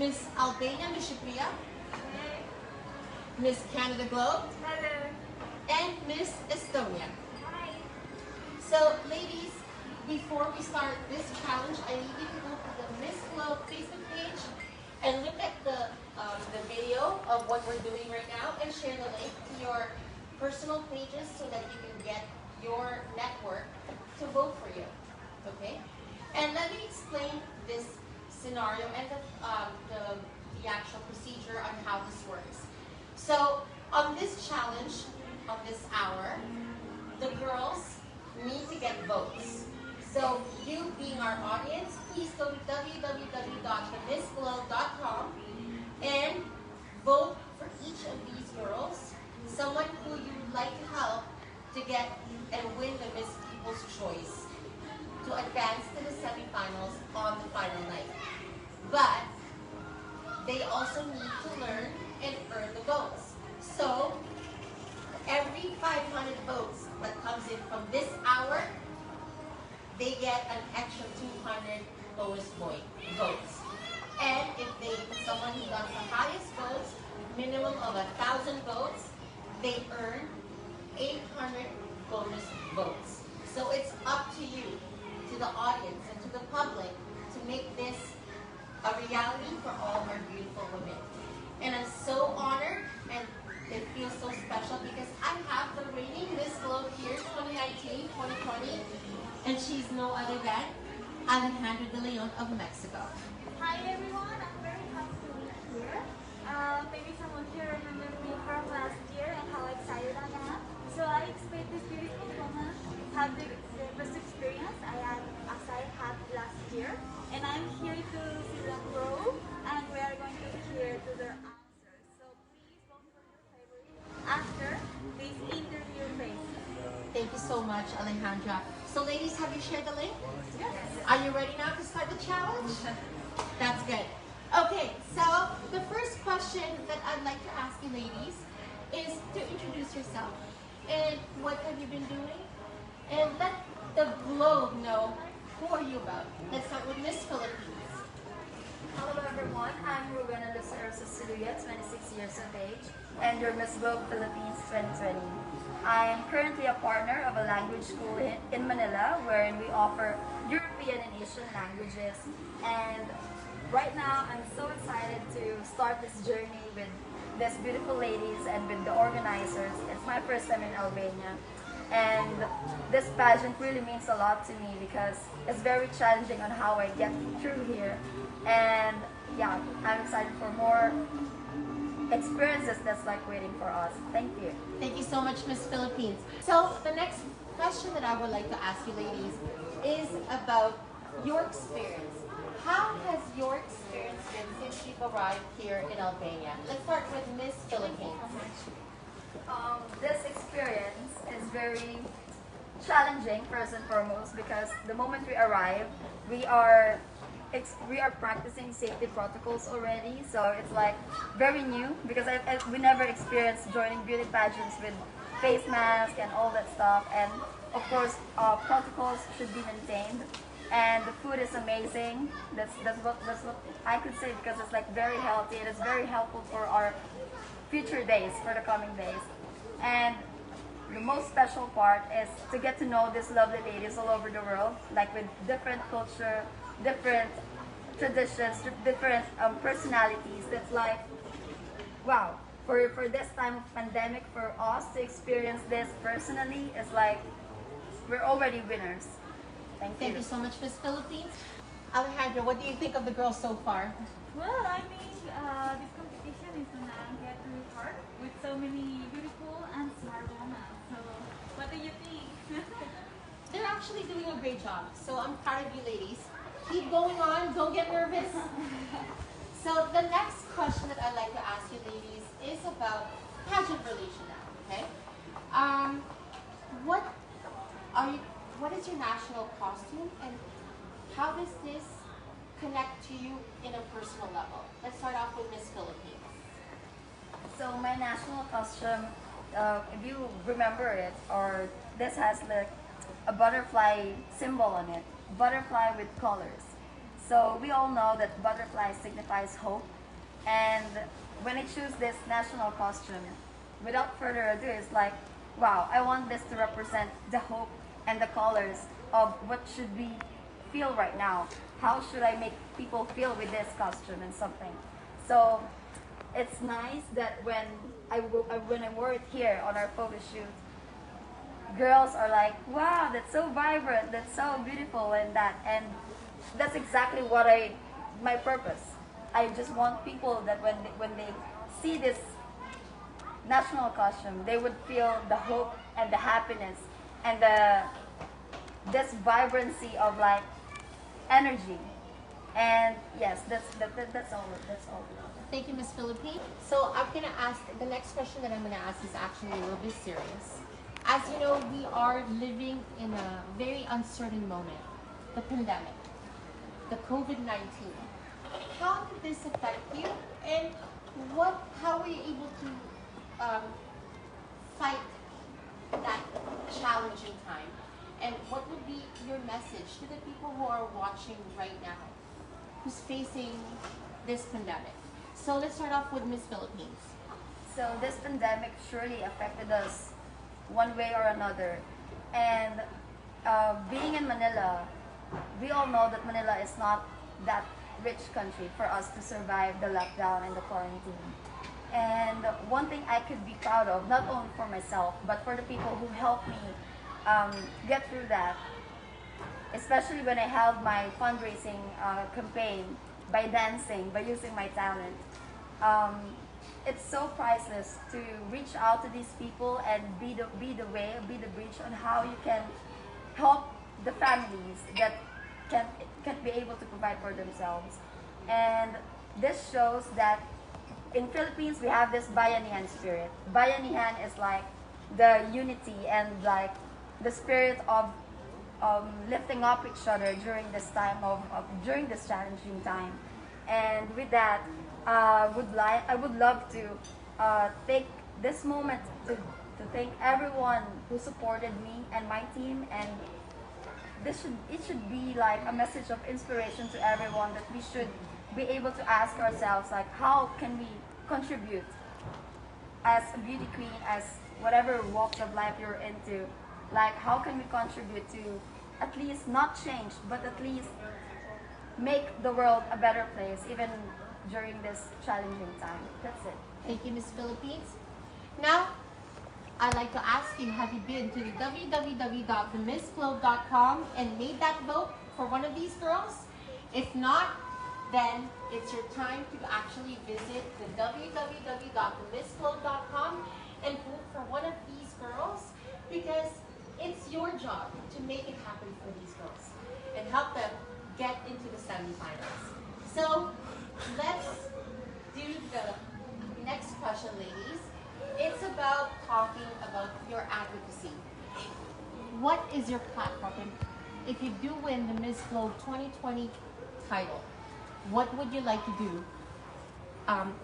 Miss Albania, Miss Shipria, Miss Canada Globe, Hello. and Miss Estonia. Hi. So, ladies, before we start this challenge, I need you to go to the Miss Globe Facebook page and look at the video of what we're doing right now and share the link to your personal pages so that you can get your network to vote for you. Okay? And let me explain this scenario and the actual procedure on how this works. So, on this challenge, on this hour, the girls need to get votes. So, you being our audience, please go to www.themissglobe.com and vote for each of these girls, someone who you would like to help to get and win the Miss People's Choice to advance to the semifinals on the final night. But they also need to learn and earn the votes. So every 500 votes that comes in from this hour, they get an extra 200 bonus votes. And if someone who got the highest votes, minimum of 1,000 votes, they earn 800 bonus votes. So it's up to you, to the audience and to the public, to make this a reality for all our beautiful women. And I'm so honored and it feels so special because I have the reigning Miss Globe here, 2019-2020, and she's no other than Alejandra de Leon of Mexico. Hi everyone, I'm very happy to be here. Maybe someone here remembers me from last year and how excited I am. So I expect this beautiful woman have the best experience as I had last year. And I'm here to see them grow and we are going to be here to their answers. So please vote for your favorite after this interview phase. Thank you so much, Alejandra. So ladies, have you shared the link? Yes. Are you ready now to start the challenge? That's good. Okay, so the first question that I'd like to ask you ladies is to introduce yourself and what have you been doing and let the globe know who are you about. Let's start with Miss Philippines. Hello everyone, I'm Rowee Lucero, 26 years of age, and your Miss Globe Philippines 2020. I am currently a partner of a language school in Manila wherein we offer European and Asian languages, and right now I'm so excited to start this journey with these beautiful ladies and with the organizers. It's my first time in Albania. And this pageant really means a lot to me because it's very challenging on how I get through here. And yeah, I'm excited for more experiences that's like waiting for us. Thank you. Thank you so much, Miss Philippines. So the next question that I would like to ask you ladies is about your experience. How has your experience been since you've arrived here in Albania? Let's start with Miss Philippines. This experience is very challenging first and foremost because the moment we arrive, we are practicing safety protocols already, so it's like very new because we never experienced joining beauty pageants with face mask and all that stuff, and of course protocols should be maintained, and the food is amazing. That's what I could say because it's like very healthy and it's very helpful for our future days, for the coming days. And the most special part is to get to know these lovely ladies all over the world, like with different culture, different traditions, different personalities. That's like, wow, for this time of pandemic, for us to experience this personally, it's like, we're already winners. Thank you. Thank you so much, Miss Philippines. Alejandra, what do you think of the girls so far? Well, I think this competition is gonna get really hard with so many beautiful and smart women. So, what do you think? They're actually doing a great job, so I'm proud of you ladies. Keep going on, don't get nervous. So the next question that I'd like to ask you ladies is about pageant relation now, okay? What is your national costume and how does this connect to you in a personal level? Let's start off with Miss Philippines. So my national costume, if you remember it, or this has like a butterfly symbol on it, butterfly with colors. So we all know that butterfly signifies hope. And when I choose this national costume, without further ado, it's like, wow, I want this to represent the hope and the colors of what should we feel right now. How should I make people feel with this costume and something? So it's nice that when when I wore it here on our photo shoot, girls are like, wow, that's so vibrant, that's so beautiful, and that's exactly what my purpose. I just want people that when they see this national costume, they would feel the hope and the happiness and this vibrancy of like energy. And yes, that's all. That's all. Thank you, Miss Philippine. So I'm gonna ask, the next question that I'm gonna ask is actually a little bit serious. As you know, we are living in a very uncertain moment. The pandemic, the COVID-19. How did this affect you, and how were you able to fight that challenging time? And what would be your message to the people who are watching right now, who's facing this pandemic? So let's start off with Miss Philippines. So this pandemic surely affected us one way or another. And being in Manila, we all know that Manila is not that rich country for us to survive the lockdown and the quarantine. And one thing I could be proud of, not only for myself, but for the people who helped me get through that, especially when I held my fundraising campaign by dancing, by using my talent. It's so priceless to reach out to these people and be the bridge on how you can help the families that can't be able to provide for themselves. And this shows that in Philippines we have this bayanihan spirit. Bayanihan is like the unity and like the spirit of lifting up each other during this time during this challenging time. And with that, I would love to take this moment to thank everyone who supported me and my team. And it should be like a message of inspiration to everyone that we should be able to ask ourselves, like, how can we contribute as a beauty queen, as whatever walks of life you're into, like how can we contribute to at least not change, but at least make the world a better place even during this challenging time. That's it. Thank you, Miss Philippines. Now, I'd like to ask you, have you been to the www.themissglobe.com and made that vote for one of these girls? If not, then it's your time to actually visit the www.themissglobe.com and vote for one of these girls, because it's your job to make it happen for these girls and help them get into the semifinals. So let's do the next question, ladies. It's about talking about your advocacy. What is your platform? And if you do win the Miss Globe 2020 title, what would you like to do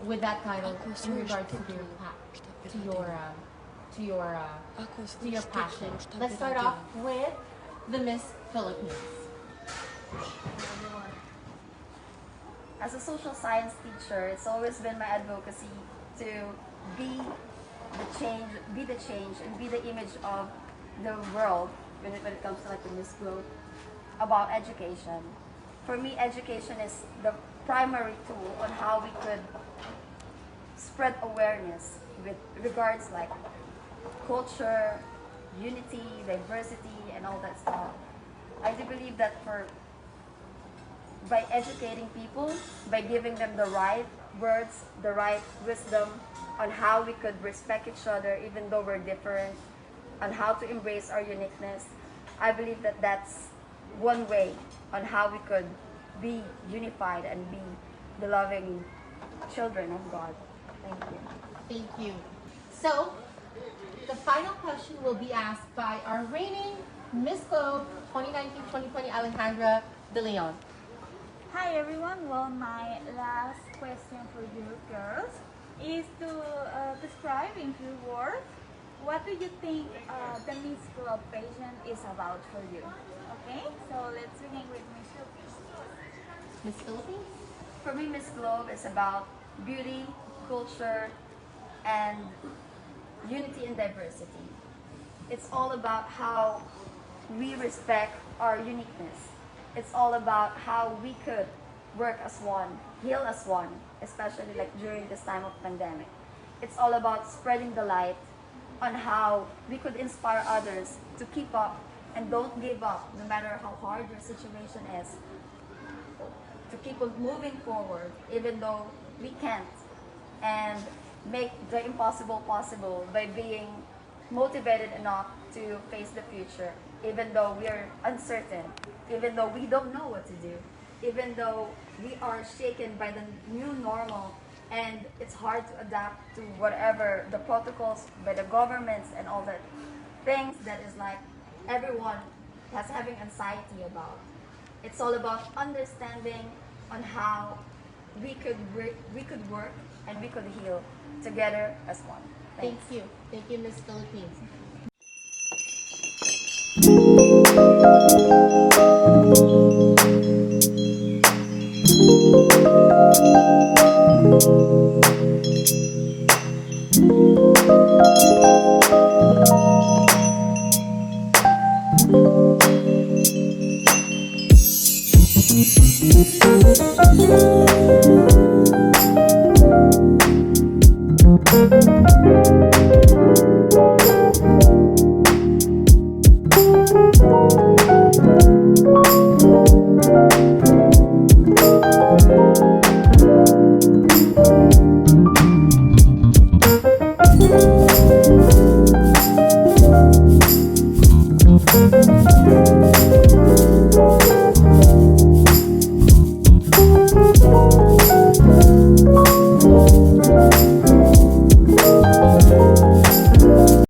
with that title in regards to your passion? Let's start off with the Miss Philippines. As a social science teacher, it's always been my advocacy to be the change, and be the image of the world when it comes to like the Miss Globe about education. For me, education is the primary tool on how we could spread awareness with regards like culture, unity, diversity, and all that stuff. I do believe that by educating people, by giving them the right words, the right wisdom on how we could respect each other even though we're different, on how to embrace our uniqueness, I believe that that's one way on how we could be unified and be the loving children of God. Thank you. Thank you. So, the final question will be asked by our reigning Miss Globe 2019-2020 Alejandra De Leon. Hi everyone. Well, my last question for you girls is to describe in few words, what do you think the Miss Globe pageant is about for you? Okay, so let's begin with Miss Philippines. Miss Philippines? For me, Miss Globe is about beauty, culture, and unity and diversity. It's all about how we respect our uniqueness. It's all about how we could work as one, heal as one, especially like during this time of pandemic. It's all about spreading the light on how we could inspire others to keep up and don't give up no matter how hard your situation is, to keep on moving forward even though we can't, and make the impossible possible by being motivated enough to face the future even though we are uncertain, even though we don't know what to do, even though we are shaken by the new normal and it's hard to adapt to whatever the protocols by the governments and all that things that is like everyone has having anxiety about. It's all about understanding on how we could work and we could heal together as one. Thank you. Thank you, Miss Philippines.